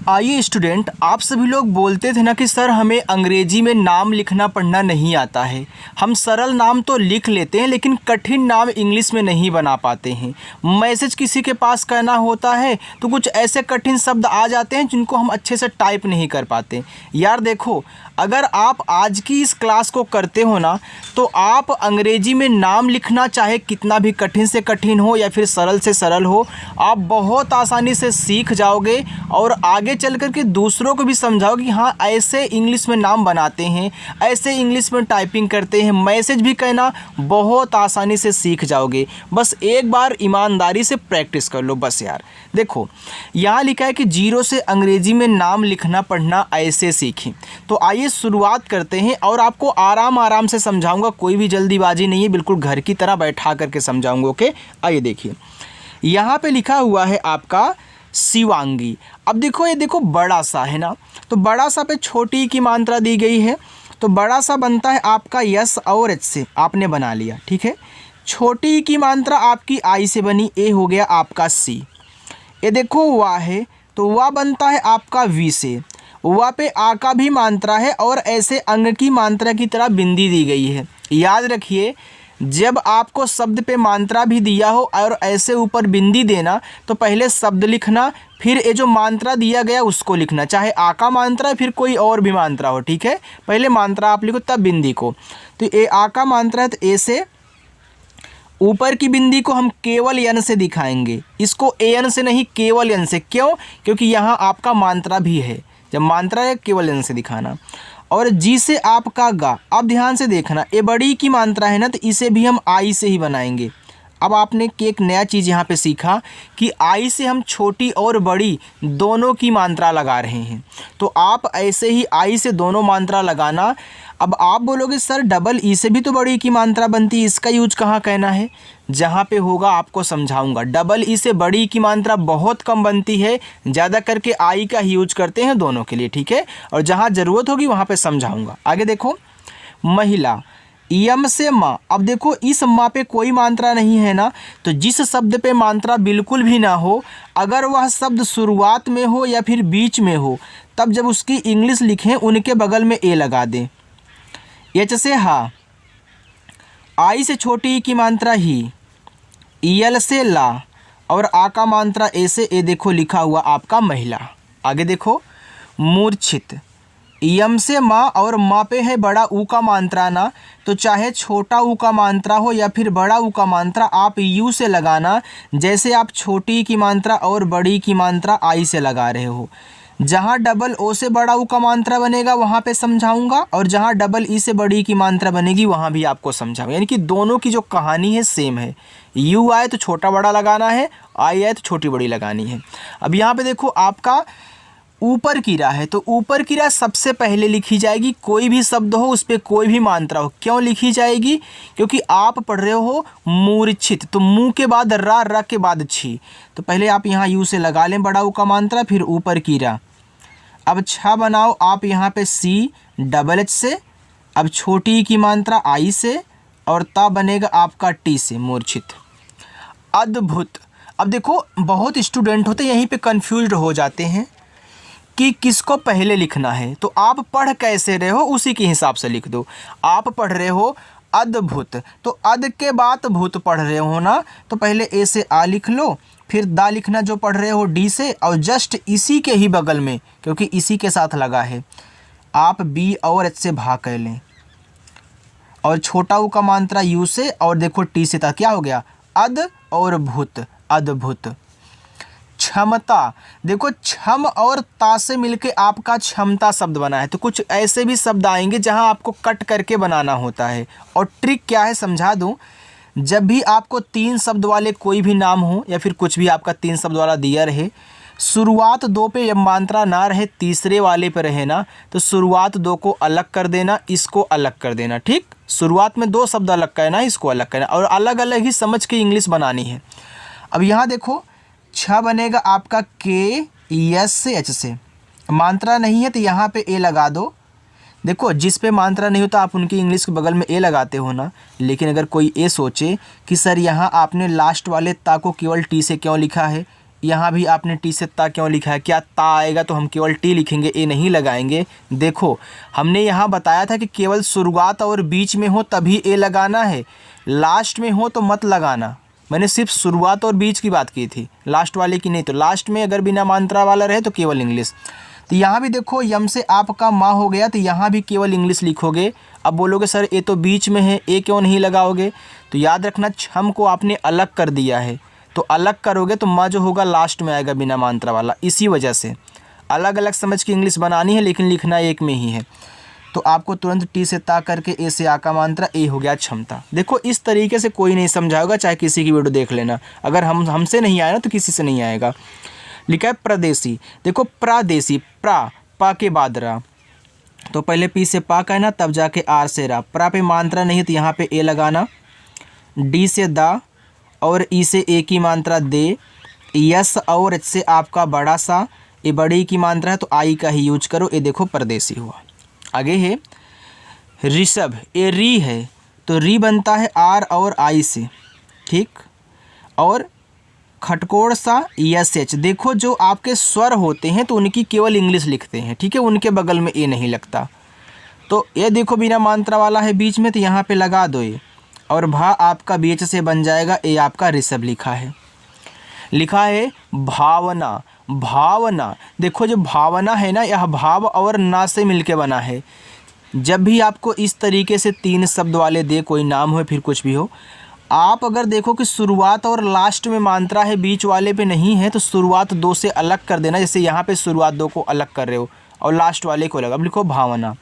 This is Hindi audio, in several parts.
आइए स्टूडेंट, आप सभी लोग बोलते थे ना कि सर हमें अंग्रेजी में नाम लिखना पढ़ना नहीं आता है। हम सरल नाम तो लिख लेते हैं लेकिन कठिन नाम इंग्लिश में नहीं बना पाते हैं। मैसेज किसी के पास करना होता है तो कुछ ऐसे कठिन शब्द आ जाते हैं जिनको हम अच्छे से टाइप नहीं कर पाते। यार देखो, अगर आप आज की इस क्लास को करते हो ना तो आप अंग्रेजी में नाम लिखना चाहे कितना भी कठिन से कठिन हो या फिर सरल से सरल हो, आप बहुत आसानी से सीख जाओगे और आगे चल कर के दूसरों को भी समझाओ कि हाँ ऐसे इंग्लिश में नाम बनाते हैं, ऐसे इंग्लिश में टाइपिंग करते हैं। मैसेज भी कहना बहुत आसानी से सीख जाओगे। बस एक बार ईमानदारी से प्रैक्टिस कर लो बस यार। देखो यहाँ लिखा है कि 0 से अंग्रेजी में नाम लिखना पढ़ना ऐसे सीखें। तो आइए शुरुआत करते हैं और आपको आराम आराम से समझाऊंगा, कोई भी जल्दीबाजी नहीं है, बिल्कुल घर की तरह बैठा करके समझाऊंगा। ओके, आइए देखिए यहाँ पे लिखा हुआ है आपका शिवांगी। अब देखो, ये देखो बड़ा सा है ना, तो बड़ा सा पे छोटी की मात्रा दी गई है, तो बड़ा सा बनता है आपका यस और एच से, आपने बना लिया, ठीक है। छोटी की मात्रा आपकी आई से बनी, ए हो गया आपका सी। ये देखो वाह है, तो वाह बनता है आपका वी से, वाह पे आ का भी मात्रा है और ऐसे अंग की मात्रा की तरह बिंदी दी गई है। याद रखिए, जब आपको शब्द पे मात्रा भी दिया हो और ऐसे ऊपर बिंदी देना तो पहले शब्द लिखना, फिर ये जो मात्रा दिया गया उसको लिखना, चाहे आ का मात्रा फिर कोई और भी मात्रा हो, ठीक है। पहले मात्रा आप लिखो तब बिंदी को। तो ये आ का मात्रा है तो ए से, ऊपर की बिंदी को हम केवल यन से दिखाएंगे, इसको ए एन से नहीं केवल यन से। क्यों? क्योंकि यहाँ आपका मात्रा भी है, जब मात्रा है केवल यन से दिखाना। और जी से आपका गा, अब ध्यान से देखना, ये बड़ी की मात्रा है ना तो इसे भी हम आई से ही बनाएंगे। अब आपने एक नया चीज़ यहाँ पे सीखा कि आई से हम छोटी और बड़ी दोनों की मात्रा लगा रहे हैं, तो आप ऐसे ही आई से दोनों मात्रा लगाना। अब आप बोलोगे सर डबल ई से भी तो बड़ी की मात्रा बनती है, इसका यूज कहाँ कहना है? जहाँ पे होगा आपको समझाऊंगा। डबल ई से बड़ी की मात्रा बहुत कम बनती है, ज़्यादा करके आई का ही यूज करते हैं दोनों के लिए, ठीक है। और जहाँ ज़रूरत होगी वहाँ पे समझाऊंगा। आगे देखो, महिला, यम से माँ। अब देखो इस माँ पे कोई मात्रा नहीं है ना, तो जिस शब्द पे मात्रा बिल्कुल भी ना हो, अगर वह शब्द शुरुआत में हो या फिर बीच में हो, तब जब उसकी इंग्लिश लिखें उनके बगल में ए लगा दें। एच से हा, आई से छोटी की मात्रा ही, यल से ला और आ का मात्रा ए से, ए देखो लिखा हुआ आपका महिला। आगे देखो, मूर्छित, यम से माँ और माँ पे है बड़ा ऊ का मात्रा ना, तो चाहे छोटा ऊ का मात्रा हो या फिर बड़ा ऊ का मात्रा आप यू से लगाना, जैसे आप छोटी की मात्रा और बड़ी की मात्रा आई से लगा रहे हो। जहाँ डबल ओ से बड़ा ऊ का मात्रा बनेगा वहाँ पे समझाऊंगा, और जहाँ डबल ई से बड़ी की मात्रा बनेगी वहाँ भी आपको समझाऊंगा। यानी कि दोनों की जो कहानी है सेम है। यू आए तो छोटा बड़ा लगाना है, आई आए तो छोटी बड़ी लगानी है। अब यहाँ पे देखो आपका ऊपर की राह है, तो ऊपर की राह सबसे पहले लिखी जाएगी। कोई भी शब्द हो उस पर कोई भी मात्रा हो, क्यों लिखी जाएगी? क्योंकि आप पढ़ रहे हो मूर्छित, तो मुँह के बाद रा के बाद छी, तो पहले आप यहाँ यू से लगा लें बड़ा ऊ का मात्रा, फिर ऊपर की राह। अब छा बनाओ आप यहाँ पे सी डबल एच से, अब छोटी की मात्रा आई से, और ता बनेगा आपका टी से, मूर्छित। अद्भुत। अब देखो बहुत स्टूडेंट होते यहीं पे कंफ्यूज्ड हो जाते हैं कि किसको पहले लिखना है, तो आप पढ़ कैसे रहे हो उसी के हिसाब से लिख दो। आप पढ़ रहे हो अद्भुत, तो अद के बाद भूत पढ़ रहे हो ना, तो पहले ए से आ लिख लो, फिर दा लिखना जो पढ़ रहे हो डी से, और जस्ट इसी के ही बगल में, क्योंकि इसी के साथ लगा है, आप बी और एच से भाग कर लें, और छोटा ऊ का मात्रा यू से, और देखो टी से था, क्या हो गया? अद और भूत, अद्भुत। क्षमता, देखो क्षम और ता से मिलके आपका क्षमता शब्द बना है, तो कुछ ऐसे भी शब्द आएंगे जहां आपको कट करके बनाना होता है। और ट्रिक क्या है समझा दूं, जब भी आपको 3 शब्द वाले कोई भी नाम हो या फिर कुछ भी आपका 3 शब्द वाला दिया रहे, शुरुआत 2 पे मात्रा ना रहे, तीसरे वाले पे रहे ना, तो शुरुआत 2 को अलग कर देना, इसको अलग कर देना, ठीक। शुरुआत में 2 शब्द अलग करना, इसको अलग करना, और अलग अलग ही समझ के इंग्लिश बनानी है। अब यहाँ देखो छ बनेगा आपका के यस से एच से, मात्रा नहीं है तो यहाँ पे ए लगा दो। देखो जिस पे मात्रा नहीं होता आप उनकी इंग्लिश के बगल में ए लगाते हो ना, लेकिन अगर कोई ए सोचे कि सर यहाँ आपने लास्ट वाले ता को केवल टी से क्यों लिखा है, यहाँ भी आपने टी से ता क्यों लिखा है? क्या ता आएगा तो हम केवल टी लिखेंगे, ए नहीं लगाएंगे? देखो हमने यहाँ बताया था कि केवल शुरुआत और बीच में हो तभी ए लगाना है, लास्ट में हो तो मत लगाना। मैंने सिर्फ शुरुआत और बीच की बात की थी, लास्ट वाले की नहीं। तो लास्ट में अगर बिना मात्रा वाला रहे तो केवल इंग्लिश। तो यहाँ भी देखो यम से आपका माँ हो गया, तो यहाँ भी केवल इंग्लिश लिखोगे। अब बोलोगे सर ए तो बीच में है, ए क्यों नहीं लगाओगे? तो याद रखना छम को आपने अलग कर दिया है, तो अलग करोगे तो माँ जो होगा लास्ट में आएगा बिना मात्रा वाला। इसी वजह से अलग अलग समझ के इंग्लिश बनानी है, लेकिन लिखना एक में ही है। तो आपको तुरंत टी से ता करके ए से आ का मात्रा, ए हो गया क्षमता। देखो इस तरीके से कोई नहीं समझाएगा, चाहे किसी की वीडियो देख लेना। अगर हमसे नहीं आया ना तो किसी से नहीं आएगा। लिखा है प्रदेशी। देखो प्रादेशी, पा के बाद रा, तो पहले पी से पा कहना तब जाके आर से रा। प्रा पे मात्रा नहीं है तो यहाँ पे ए लगाना। डी से दा और ई से ए की मात्रा दे। यस और एच से आपका बड़ा सा, ए बड़ी की मात्रा है तो आई का ही यूज करो। ये देखो परदेसी हुआ। आगे है ऋषभ, ए री है तो री बनता है आर और आई से, ठीक। और खटकोड़ सा यस एच। देखो जो आपके स्वर होते हैं तो उनकी केवल इंग्लिश लिखते हैं, ठीक है, उनके बगल में ए नहीं लगता। तो ये देखो बिना मात्रा वाला है बीच में, तो यहाँ पे लगा दो ए, और भा आपका बीच से बन जाएगा, ए आपका ऋषभ लिखा है। लिखा है भावना, भावना। देखो जो भावना है ना, यह भाव और ना से मिलके बना है। जब भी आपको इस तरीके से 3 शब्द वाले दे, कोई नाम हो फिर कुछ भी हो, आप अगर देखो कि शुरुआत और लास्ट में मात्रा है, बीच वाले पे नहीं है, तो शुरुआत 2 से अलग कर देना। जैसे यहाँ पे शुरुआत 2 को अलग कर रहे हो और लास्ट वाले को अलग। अब लिखो भावना,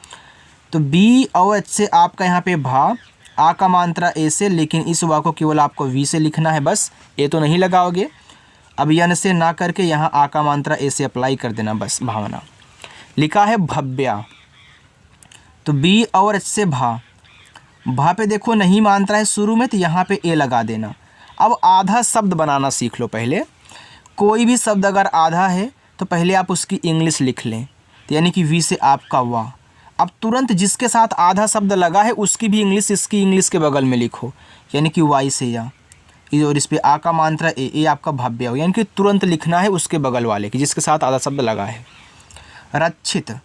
तो बी और एच से आपका यहाँ पे भा, आ का मात्रा ए से, लेकिन इस वा को केवल आपको वी से लिखना है बस, ए तो नहीं लगाओगे। अब यन से ना करके यहाँ आ का मात्रा ए से अप्लाई कर देना बस, भावना। लिखा है भव्या, तो बी और एच से भा, भा पे देखो नहीं मात्रा है शुरू में, तो यहाँ पे ए लगा देना। अब आधा शब्द बनाना सीख लो पहले। कोई भी शब्द अगर आधा है तो पहले आप उसकी इंग्लिश लिख लें, तो यानी कि वी से आपका वाह। अब तुरंत जिसके साथ आधा शब्द लगा है उसकी भी इंग्लिश इसकी इंग्लिश के बगल में लिखो, यानी कि वाई से या, और इस पे आ का मात्रा ए आपका भव्य हो, यानी कि तुरंत लिखना है उसके बगल वाले की जिसके साथ आधा शब्द लगा है। रक्षित,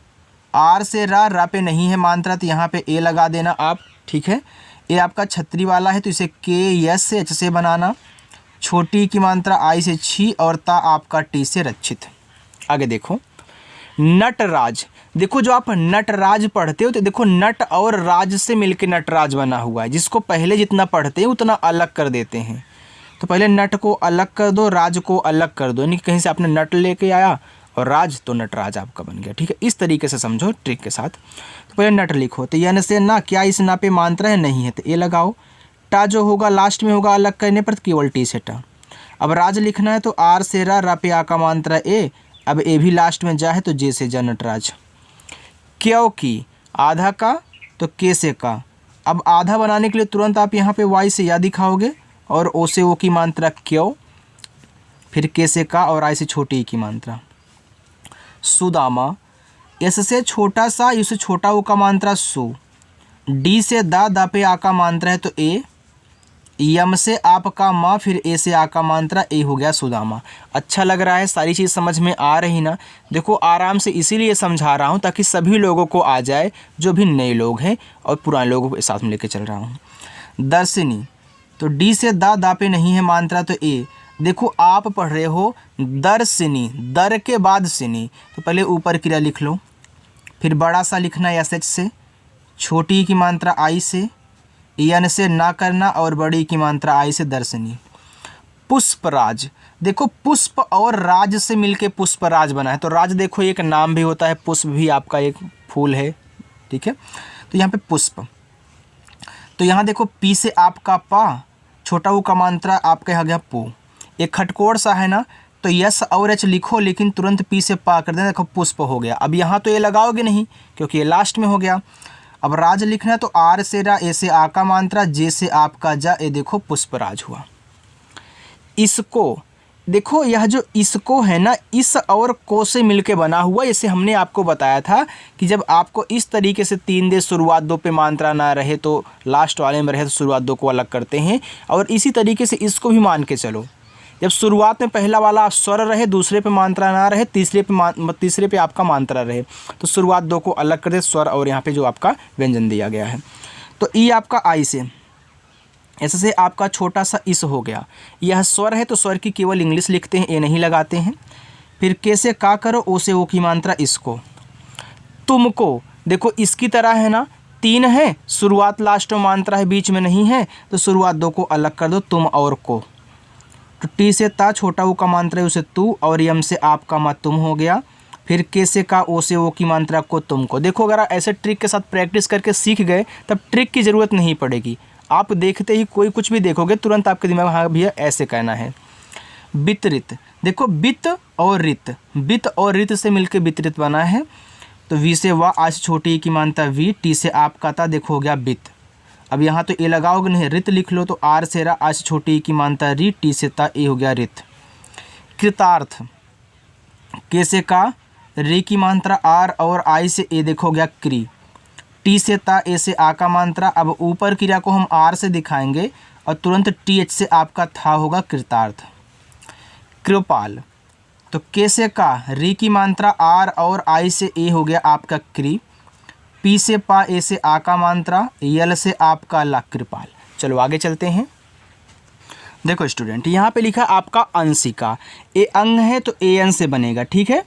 आर से रा पे नहीं है मात्रा तो यहाँ पे ए लगा देना आप, ठीक है। ए आपका छतरी वाला है तो इसे के यस से एच से बनाना। छोटी की मात्रा आई से छी और ता आपका टी से रक्षित। आगे देखो नटराज। देखो जो आप नटराज पढ़ते हो तो देखो नट और राज से मिलके नटराज बना हुआ है, जिसको पहले जितना पढ़ते हैं उतना अलग कर देते हैं। तो पहले नट को अलग कर दो, राज को अलग कर दो, यानी कहीं से आपने नट लेके आया और राज तो नटराज आपका बन गया, ठीक है। इस तरीके से समझो ट्रिक के साथ। तो पहले नट लिखो, तो यन से ना, क्या इस ना पे मात्रा है नहीं है तो ए लगाओ। टा जो होगा लास्ट में होगा अलग करने पर, केवल टी से टा। अब राज लिखना है तो आर से रा पे आ का मात्रा ए, अब ए भी लास्ट में जा है तो जे से जा नटराज। क्योंकि आधा का तो के से का। अब आधा बनाने के लिए तुरंत आप यहाँ पे वाई से या दिखाओगे और ओ से ओ की मात्रा क्यों, फिर के से का और आई से छोटी की मात्रा। सुदामा, एस से छोटा सा, यू से छोटा ओ का मात्रा सु। डी से दा पे आ का मात्रा है तो ए। यम से आपका माँ, फिर ए से आ का मात्रा, ए हो गया सुदामा। अच्छा लग रहा है, सारी चीज़ समझ में आ रही ना? देखो आराम से इसीलिए समझा रहा हूँ ताकि सभी लोगों को आ जाए, जो भी नए लोग हैं और पुराने लोगों को साथ में लेके चल रहा हूँ। दर्शनी, तो डी से दा पे नहीं है मात्रा तो ए। देखो आप पढ़ रहे हो दर्शनी, दर के बाद सिनी, तो पहले ऊपर क्रिया लिख लो, फिर बड़ा सा लिखना एस एच से, छोटी की मात्रा आई से, यन से ना करना और बड़ी की मात्रा आई से दर्शनी। पुष्पराज, देखो पुष्प और राज से मिलके पुष्पराज बना है, तो राज देखो एक नाम भी होता है, पुष्प भी आपका एक फूल है, ठीक है। तो यहाँ पे पुष्प, तो यहाँ देखो पी से आपका पा, छोटा ऊ का मात्रा आपका यहाँ गया पू। एक खटकोड़ सा है ना, तो यस और एच लिखो, लेकिन तुरंत पी से पा कर देना, देखो पुष्प हो गया। अब यहाँ तो ये लगाओगे नहीं क्योंकि ये लास्ट में हो गया। अब राज लिखना है तो आर से रा, ए से आ का मात्रा, जे से आपका जा, ए देखो पुष्पराज हुआ। इसको देखो, यह जो इसको है ना, इस और को से मिलके बना हुआ, जैसे हमने आपको बताया था कि जब आपको इस तरीके से 3 दे शुरुआत 2 पे मात्रा ना रहे तो लास्ट वाले में रहे तो शुरुआत 2 को अलग करते हैं। और इसी तरीके से इसको भी मान के चलो जब शुरुआत में पहला वाला स्वर रहे, दूसरे पे मात्रा ना रहे, तीसरे पे आपका मात्रा रहे, तो शुरुआत दो को अलग कर दे, स्वर और यहाँ पे जो आपका व्यंजन दिया गया है। तो ई आपका आई से, ऐसे से आपका छोटा सा इस हो गया। यह स्वर है तो स्वर की केवल इंग्लिश लिखते हैं, ए नहीं लगाते हैं। फिर कैसे का करो, ओ से ओ की मात्रा इसको। तुमको देखो इसकी तरह है ना, 3 है, शुरुआत लास्ट में मात्रा है, बीच में नहीं है, तो शुरुआत दो को अलग कर दो, तुम और को। तो टी से ता, छोटा ऊ का मात्रा है उसे तू, और यम से आपका मा तुम हो गया। फिर के से का, ओ से ओ की मात्रा को तुमको। देखो अगर आप ऐसे ट्रिक के साथ प्रैक्टिस करके सीख गए तब ट्रिक की ज़रूरत नहीं पड़ेगी। आप देखते ही कोई कुछ भी देखोगे तुरंत आपके दिमाग में, हाँ भैया ऐसे कहना है। वितरित, देखो वित्त और रित, वित्त और रित से मिलकर वितरित बना है। तो वी से वाह, आज से छोटी की मानता वी, टी से आपका था, देखो हो गया वित्त। अब यहाँ तो ए लगाओगे नहीं, रित लिख लो, तो आर से रा, आज से छोटी की मानता री, टी से ता, ए हो गया रित। कृतार्थ, के से का, रे की मात्रा आर, और आई से ए, देखो हो गया क्री। टी से ता, ए से आ का मात्रा। अब ऊपर क्रिया को हम आर से दिखाएंगे और तुरंत टी एच से आपका था होगा कृतार्थ। कृपाल, तो के से का, री की मात्रा आर, और आई से ए हो गया आपका क्री। पी से पा, ए से आ का मात्रा, यल से आपका ला, कृपाल। चलो आगे चलते हैं। देखो स्टूडेंट, यहाँ पे लिखा आपका अंशिका, ए अंग है तो ए एन से बनेगा, ठीक है।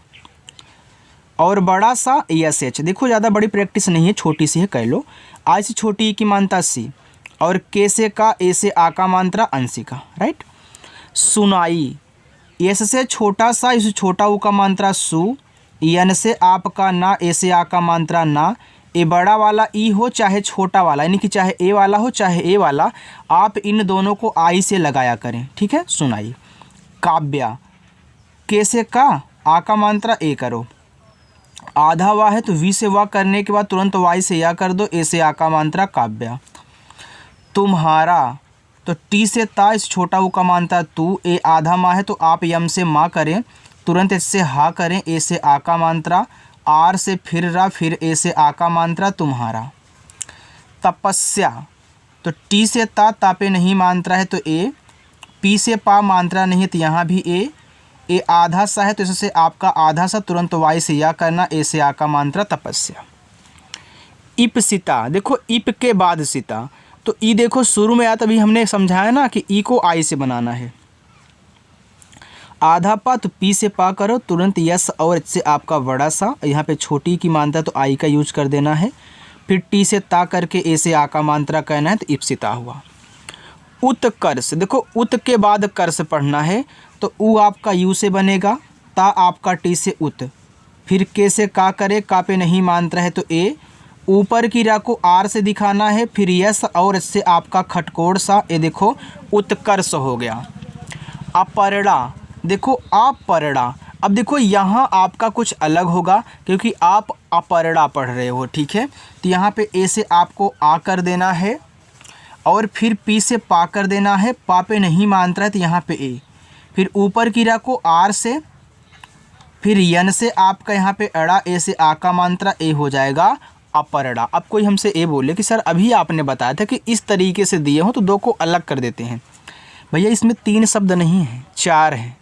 और बड़ा सा एस एच, देखो ज़्यादा बड़ी प्रैक्टिस नहीं है, छोटी सी है, कह लो। आई से छोटी ई की मात्रा सी, और के से का, ए से आ का मात्रा अंशिका, राइट। सुनाई, एस से छोटा सा, इस छोटा ऊ का मात्रा सु, एन से आपका ना, ए से आ का मात्रा ना। ए बड़ा वाला ई हो चाहे छोटा वाला, यानी कि चाहे ए वाला हो चाहे ए वाला, आप इन दोनों को आई से लगाया करें, ठीक है। सुनाई। काव्या, के से का, आ का मात्रा ए करो, आधा वाह है तो वी से वाह करने के बाद तुरंत वाई से या कर दो, ए से आ का मात्रा काव्या। तुम्हारा, तो टी से ता, इस छोटा ऊ का मात्रा तू, ए आधा माँ है तो आप यम से माँ करें, तुरंत इससे हा करें, ए से आ का मात्रा, आर से फिर रा, फिर ए से आ का मात्रा तुम्हारा। तपस्या, तो टी से ता, ता पे नहीं मात्रा है तो ए, पी से पा मात्रा नहीं है तो यहाँ भी ए आधा सा है तो इससे आपका आधा सा, तुरंत वाई से या करना, ए से आ का मात्रा तपस्या। इप्सिता, देखो इप के बाद सिता, तो ई देखो शुरू में आया तभी हमने समझाया ना कि ई को आई से बनाना है। आधा पा तो पी से पा करो, तुरंत यस और एच से आपका बड़ा सा, यहाँ पे छोटी की मात्रा तो आई का यूज कर देना है। फिर टी से ता करके ए से आ का मात्रा कहना है, तो इप्सिता हुआ। उत्कर्ष, देखो उत के बाद कर्ष पढ़ना है, तो ऊ आपका यू से बनेगा, ता आपका टी से उत, फिर के से का करे, का पे नहीं मात्रा है तो ए, ऊपर की रा को आर से दिखाना है, फिर यस और इससे आपका खटकोड़ सा, ये देखो उत्कर्ष हो गया। अपरड़ा, देखो अपरड़ा, अब देखो यहाँ आपका कुछ अलग होगा क्योंकि आप अपरड़ा पढ़ रहे हो, ठीक है। तो यहाँ पे ए से आपको आ कर देना है और फिर पी से पा कर देना है, पा पे नहीं मात्रा है तो यहाँ पे ए, फिर ऊपर की रा को आर से, फिर यन से आपका यहाँ पे अड़ा, ए से आ का मात्रा ए हो जाएगा अपरड़ा। अब कोई हमसे ए बोले कि सर अभी आपने बताया था कि इस तरीके से दिए हो तो दो को अलग कर देते हैं। भैया इसमें 3 शब्द नहीं है, 4 है।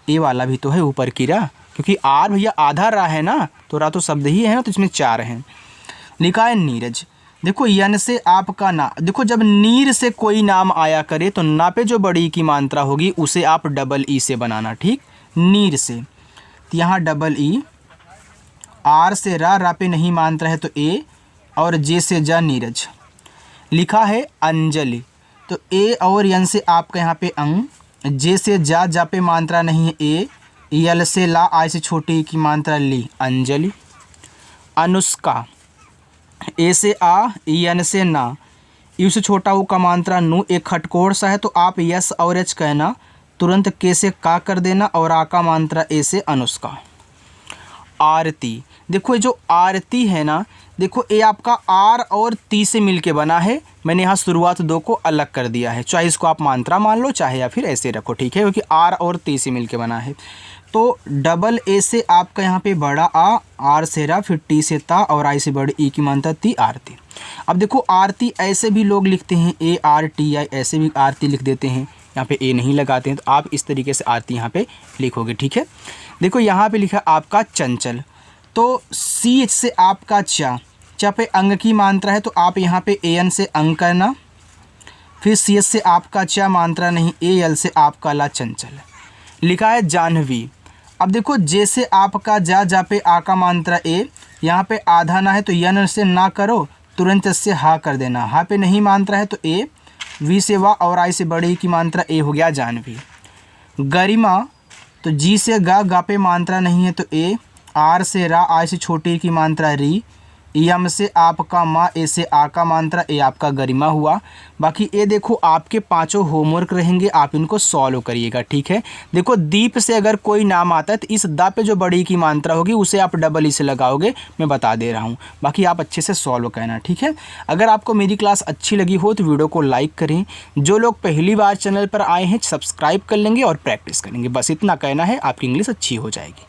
ए वाला भी तो है ऊपर की रा, क्योंकि आर भैया आधा रा है ना, तो रा तो शब्द ही है ना, तो इसमें 4 हैं। लिखा है नीरज, देखो यन से आपका ना, देखो जब नीर से कोई नाम आया करे तो ना पे जो बड़ी की मात्रा होगी उसे आप डबल ई से बनाना, ठीक। नीर से, तो यहाँ डबल ई, आर से रा, रा पे नहीं मात्रा है तो ए, और जे से जा नीरज। लिखा है अंजलि, तो ए और यन से आपका यहाँ पे अंग, जे से जा पे मात्रा नहीं है ए, यल से ला, आई से छोटी की मात्रा ली, अंजलि। अनुष्का, ए से आ, यन से ना, यू से छोटा ऊ का मात्रा नु, एक खटकोड़ सा है तो आप यस और एच कहना, तुरंत के से का कर देना और आ का मात्रा ए से अनुष्का। आरती, देखो जो आरती है ना, देखो ये आपका आर और ती से मिलके बना है। मैंने यहाँ शुरुआत 2 को अलग कर दिया है, चाहे इसको आप मात्रा मान लो चाहे या फिर ऐसे रखो, ठीक है, क्योंकि आर और ती से मिलके बना है। तो डबल ए से आपका यहाँ पे बड़ा आ, आर से रा, फिर टी से ता और आई से बड़ी ई की मात्रा ती, आरती। अब देखो आरती ऐसे भी लोग लिखते हैं, ARTI, ऐसे भी आरती लिख देते हैं, यहाँ पे ए नहीं लगाते हैं, तो आप इस तरीके से आरती यहाँ पे लिखोगे, ठीक है। देखो यहाँ पे लिखा आपका चंचल, तो सी से आपका चा पे अंग की मात्रा है, तो आप यहाँ पे ए एन से अंग करना, फिर सी एस से आपका चा मात्रा नहीं, ए एल से आपका ला चंचल। लिखा है जाह्नवी। अब देखो जैसे आपका जा पे आ का मात्रा ए, यहाँ पे आधा ना है तो यन से ना करो, तुरंत से हा कर देना, हा पे नहीं मात्रा है तो ए, वी से वा और आई से बड़ी की मात्रा ए हो गया जाह्नवी। गरिमा, तो जी से गा पे मात्रा नहीं है तो ए, आर से रा, आई से छोटी की मात्रा री, यम से आपका माँ, ए से आ का मात्रा, ए आपका गरिमा हुआ। बाकी ये देखो आपके पांचों होमवर्क रहेंगे, आप इनको सॉल्व करिएगा, ठीक है। देखो दीप से अगर कोई नाम आता है तो इस दा पे जो बड़ी की मात्रा होगी उसे आप डबल ई से लगाओगे, मैं बता दे रहा हूँ। बाकी आप अच्छे से सॉल्व करना, ठीक है। अगर आपको मेरी क्लास अच्छी लगी हो तो वीडियो को लाइक करें। जो लोग पहली बार चैनल पर आए हैं सब्सक्राइब कर लेंगे और प्रैक्टिस करेंगे, बस इतना कहना है, आपकी इंग्लिश अच्छी हो जाएगी।